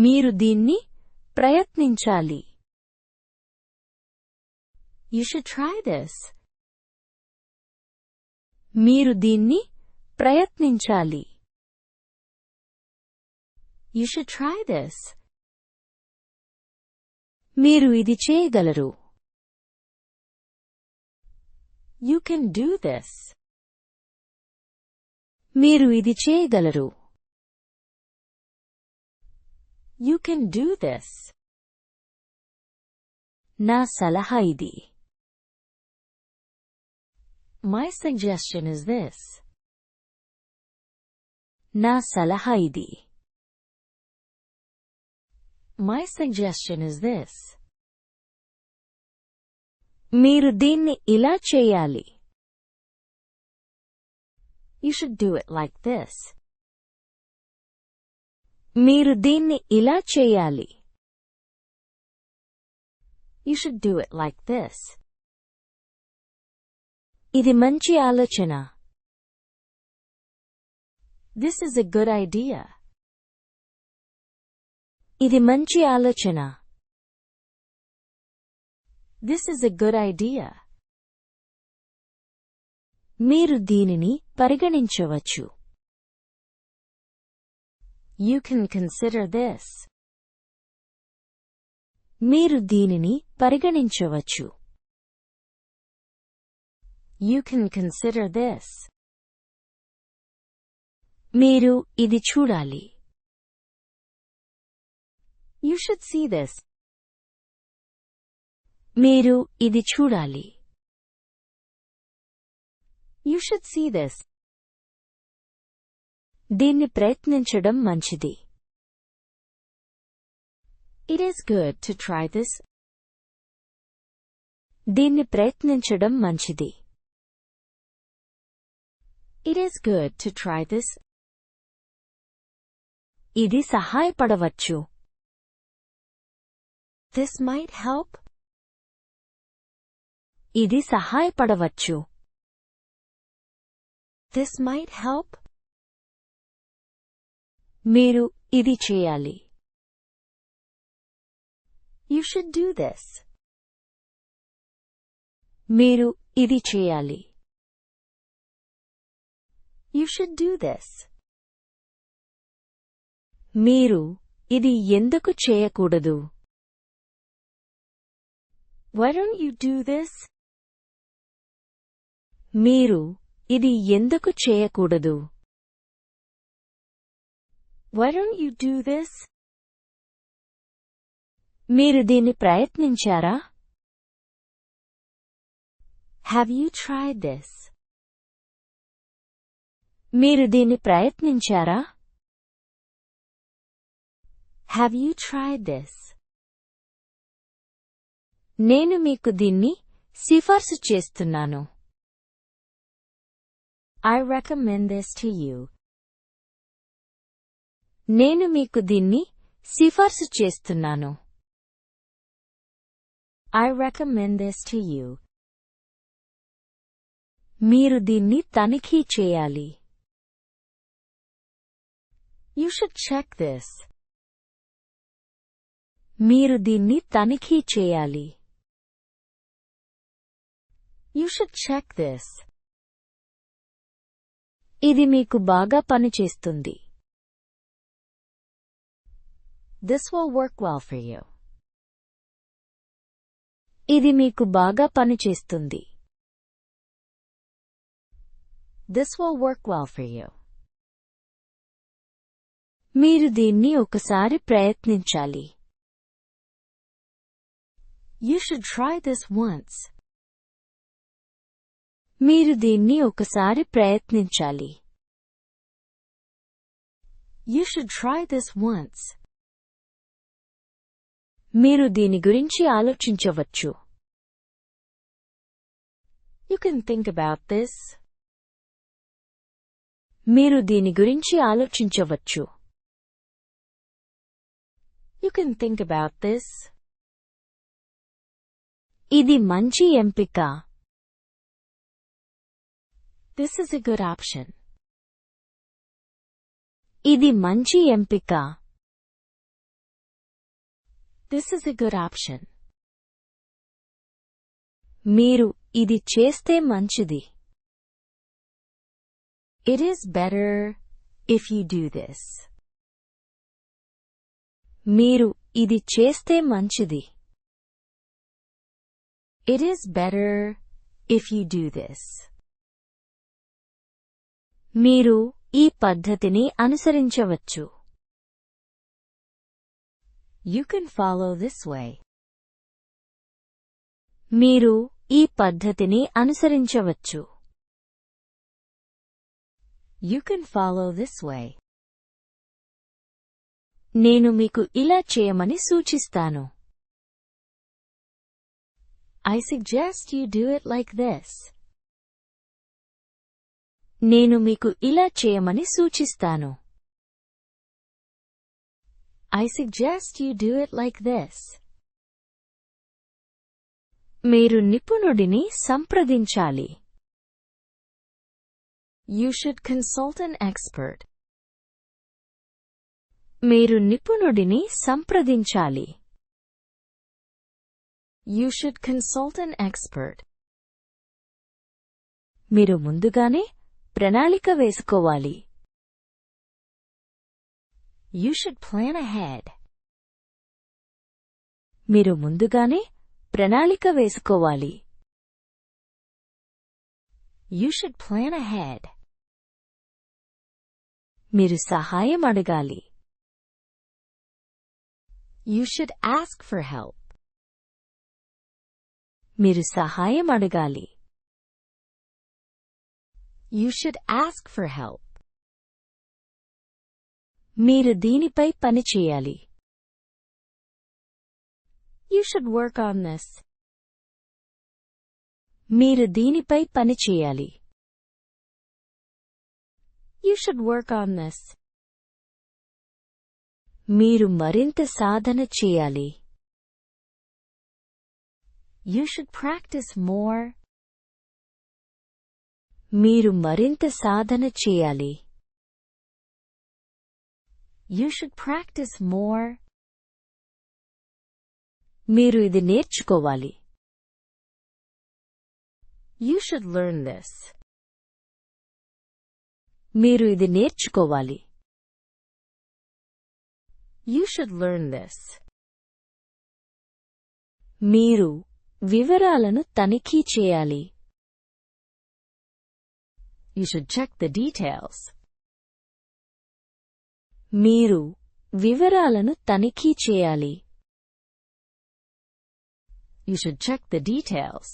మీరు దీన్ని ప్రయత్నించాలి. You should try this. మీరు దీన్ని ప్రయత్నించాలి. You should try this. మీరు ఇది చేయగలరు. You can do this. మీరు ఇది చేయగలరు. You can do this. నా సలహా ఇది. My suggestion is this. నా సలహా ఇది. My suggestion is this. మీరు దీన్ని ఇలా చేయాలి. You should do it like this. మీరు దీన్ని ఇలా చేయాలి. You should do it like this. ఇది మంచి ఆలోచన. This is a good idea. ఇది మంచి ఆలోచన. This is a good idea. మీరు దీనిని పరిగణించవచ్చు. You can consider this. మీరు దీనిని పరిగణించవచ్చు. You can consider this. మీరు ఇది చూడాలి. You should see this. మీరు ఇది చూడాలి. You should see this. దీన్ని ప్రయత్నించడం మంచిది. It is good to try this. దీన్ని ప్రయత్నించడం మంచిది. It is good to try this. ఇది సహాయపడవచ్చు. This might help. ఇది సహాయపడవచ్చు. This might help. మీరు ఇది చేయాలి. You should do this. మీరు ఇది చేయాలి. You should do this. మీరు ఇది ఎందుకు చేయకూడదు? Why don't you do this? మీరు ఇది ఎందుకు చేయకూడదు? Why don't you do this? మీరు దీన్ని ప్రయత్నించారా? Have you tried this? మీరు దీన్ని ప్రయత్నించారా? Have you tried this? నేను మీకు దీన్ని సిఫార్సు చేస్తున్నాను. I recommend this to you. నేను మీకు దీన్ని సిఫార్సు చేస్తున్నాను. I recommend this to you. మీరు దీన్ని తనిఖీ చేయాలి. You should check this. మీరు దీన్ని తనిఖీ చేయాలి. You should check this. ఇది మీకు బాగా పనిచేస్తుంది. This will work well for you. ఇది మీకు బాగా పనిచేస్తుంది. This will work well for you. మీరు దీన్ని ఒకసారి ప్రయత్నించాలి. You should try this once. మీరు దీన్ని ఒకసారి ప్రయత్నించాలి. You should try this once. మీరు దీని గురించి ఆలోచించవచ్చు. You can think about this. మీరు దీని గురించి ఆలోచించవచ్చు. You can think about this. ఇది మంచి ఎంపిక. This is a good option. ఇది మంచి ఎంపిక. This is a good option. మీరు ఇది చేస్తే మంచిది. It is better if you do this. మీరు ఇది చేస్తే మంచిది. It is better if you do this. మీరు ఈ పద్ధతిని అనుసరించవచ్చు. You can follow this way. మీరు ఈ పద్ధతిని అనుసరించవచ్చు. You can follow this way. నేను మీకు ఇలా చేయమని సూచిస్తాను. I suggest you do it like this. నేను మీకు ఇలా చేయమని సూచిస్తాను. I suggest you do it like this. మీరు నిపుణుడిని సంప్రదించాలి. You should consult an expert. మీరు నిపుణుడిని సంప్రదించాలి. You should consult an expert. మీరు ముందుగానే ప్రణాళిక వేసుకోవాలి. You should plan ahead. మీరు ముందుగానే ప్రణాళిక వేసుకోవాలి. You should plan ahead. మీరు సహాయం అడగాలి. You should ask for help. మీరు సహాయం అడగాలి. You should ask for help. మీరు దీనిపై పని చేయాలి. You should work on this. మీరు దీనిపై పని చేయాలి. You should work on this. మీరు మరింత సాధన చేయాలి. You should practice more. మీరు మరింత సాధన చేయాలి. You should practice more. మీరు ఇది నేర్చుకోవాలి. You should learn this. మీరు ఇది నేర్చుకోవాలి. You should learn this. మీరు వివరాలను తనిఖీ చేయాలి. You should check the details. మీరు వివరాలను తనిఖీ చేయాలి. You should check the details.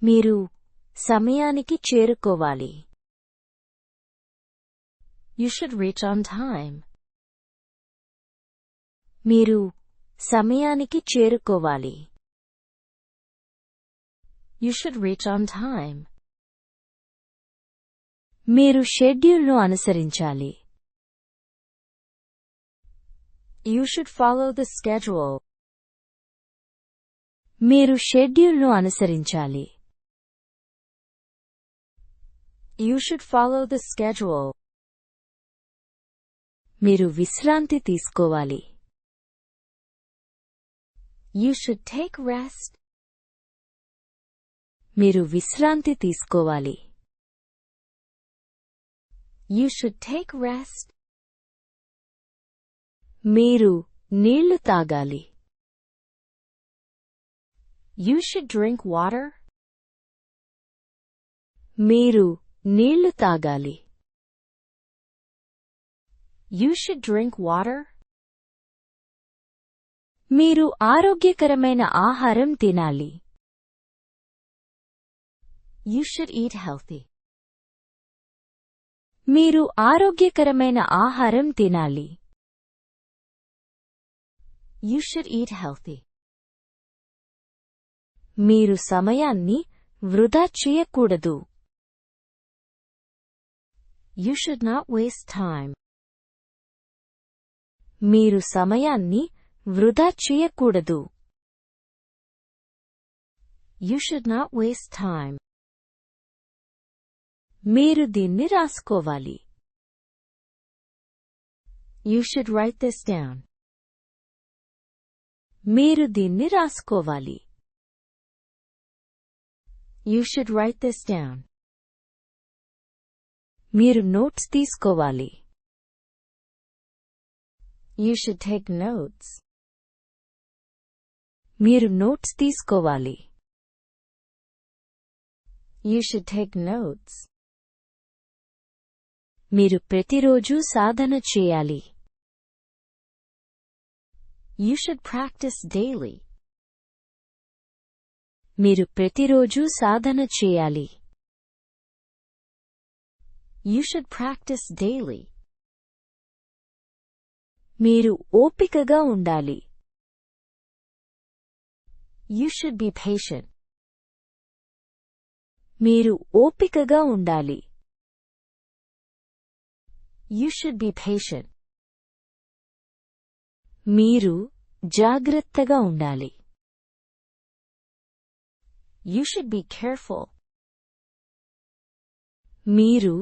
మీరు సమయానికి చేరుకోవాలి. You should reach on time. మీరు సమయానికి చేరుకోవాలి. You should reach on time. మీరు షెడ్యూల్ను అనుసరించాలి. You should follow the schedule. మీరు షెడ్యూల్ను అనుసరించాలి. You should follow the schedule. మీరు విశ్రాంతి తీసుకోవాలి. You should take rest. మీరు విశ్రాంతి తీసుకోవాలి. You should take rest. మీరు నీళ్లు తాగాలి. You should drink water. మీరు నీళ్లు తాగాలి. You should drink water. మీరు ఆరోగ్యకరమైన ఆహారం తినాలి. You should eat healthy. మీరు ఆరోగ్యకరమైన ఆహారం తినాలి. You should eat healthy. మీరు సమయాన్ని వృధా చేయకూడదు. You should not waste time. మీరు సమయాన్ని వృధా చేయకూడదు. You should not waste time. మీరు దీన్ని రాసుకోవాలి. You should write this down. మీరు దీన్ని రాసుకోవాలి. You should write this down. మీరు నోట్స్ తీసుకోవాలి. You should take notes. మీరు నోట్స్ తీసుకోవాలి. You should take notes. మీరు ప్రతిరోజూ సాధన చేయాలి. You should practice daily. మీరు ప్రతిరోజూ సాధన చేయాలి. You should practice daily. మీరు ఓపికగా ఉండాలి. You should be patient. మీరు ఓపికగా ఉండాలి. You should be patient. మీరు జాగ్రత్తగా ఉండాలి. You should be careful. మీరు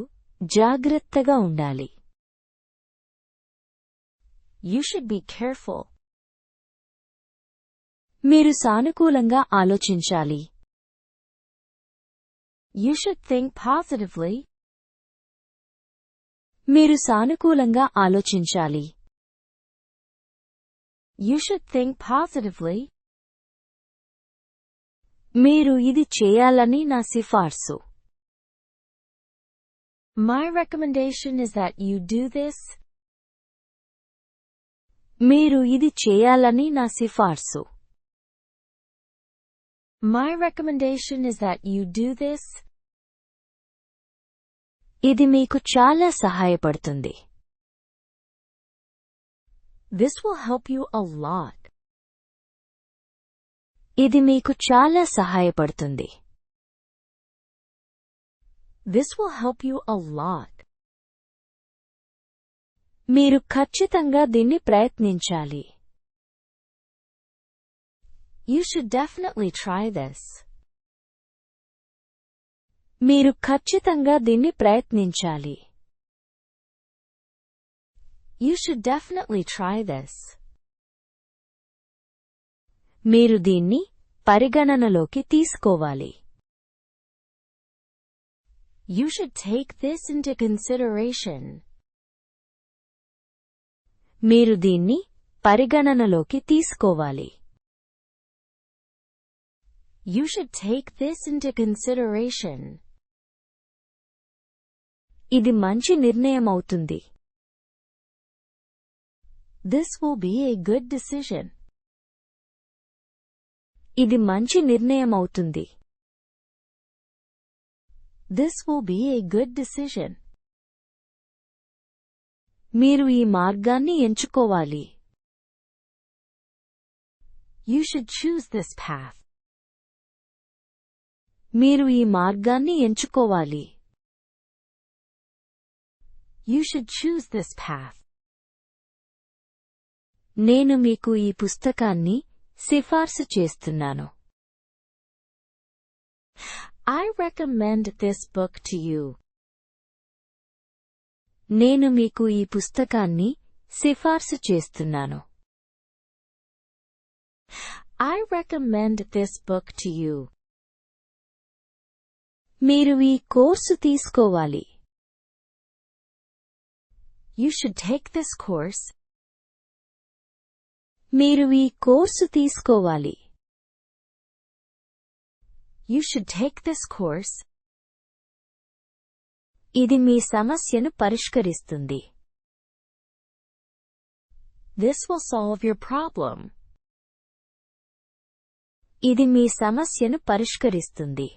జాగ్రత్తగా ఉండాలి. You should be careful. మీరు సానుకూలంగా ఆలోచించాలి. You should think positively. మీరు సానుకూలంగా ఆలోచించాలి. You should think positively. మీరు ఇది చేయాలని నా సిఫార్సు. My recommendation is that you do this. మీరు ఇది చేయాలని నా సిఫార్సు. My recommendation is that you do this. ఇది మీకు చాలా సహాయపడుతుంది. This will help you a lot. ఇది మీకు చాలా సహాయపడుతుంది. This will help you a lot. మీరు ఖచ్చితంగా దీన్ని ప్రయత్నించాలి. You should definitely try this. మీరు ఖచ్చితంగా దీన్ని ప్రయత్నించాలి. You should definitely try this. మీరు దీన్ని పరిగణనలోకి తీసుకోవాలి. You should take this into consideration. మీరు దీన్ని పరిగణనలోకి తీసుకోవాలి. You should take this into consideration. ఇది మంచి నిర్ణయం అవుతుంది. This will be a good decision. ఇది మంచి నిర్ణయం అవుతుంది. This will be a good decision. మీరు ఈ మార్గాన్ని ఎంచుకోవాలి. You should choose this path. మీరు ఈ మార్గాన్ని ఎంచుకోవాలి. You should choose this path. నేను మీకు ఈ పుస్తకాన్ని సిఫార్సు చేస్తున్నాను. I recommend this book to you. నేను మీకు ఈ పుస్తకాన్ని సిఫార్సు చేస్తున్నాను. I recommend this book to you. మీరు ఈ కోర్సు తీసుకోవాలి. You should take this course. మీరు ఈ కోర్సు తీసుకోవాలి. You should take this course. ఇది మీ సమస్యను పరిష్కరిస్తుంది. This will solve your problem. ఇది మీ సమస్యను పరిష్కరిస్తుంది.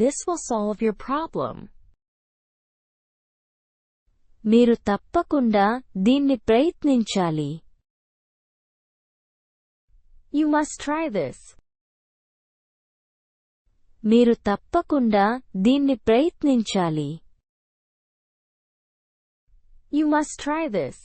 This will solve your problem. మీరు తప్పకుండా దీన్ని ప్రయత్నించాలి. You must try this. మీరు తప్పకుండా దీన్ని ప్రయత్నించాలి. You must try this.